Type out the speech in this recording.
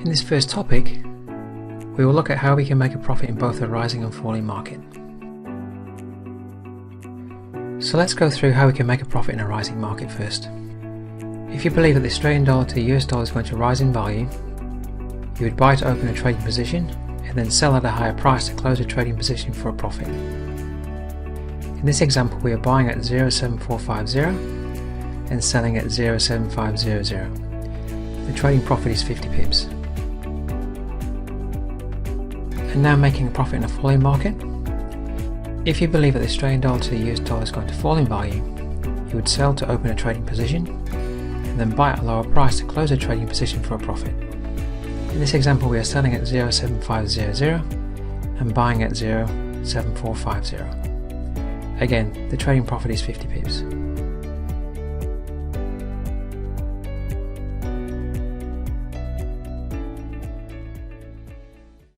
In this first topic, we will look at how we can make a profit in both a rising and falling market. So let's go through how we can make a profit in a rising market first. If you believe that the Australian dollar to the US dollar is going to rise in value, you would buy to open a trading position and then sell at a higher price to close a trading position for a profit. In this example, we are buying at 0.7450 and selling at 0.7500. The trading profit is 50 pips. And now making a profit in a falling market. If you believe that the Australian dollar to the US dollar is going to fall in value, you would sell to open a trading position and then buy at a lower price to close a trading position for a profit. In this example, we are selling at 0.7500 and buying at 0.7450. Again, the trading profit is 50 pips.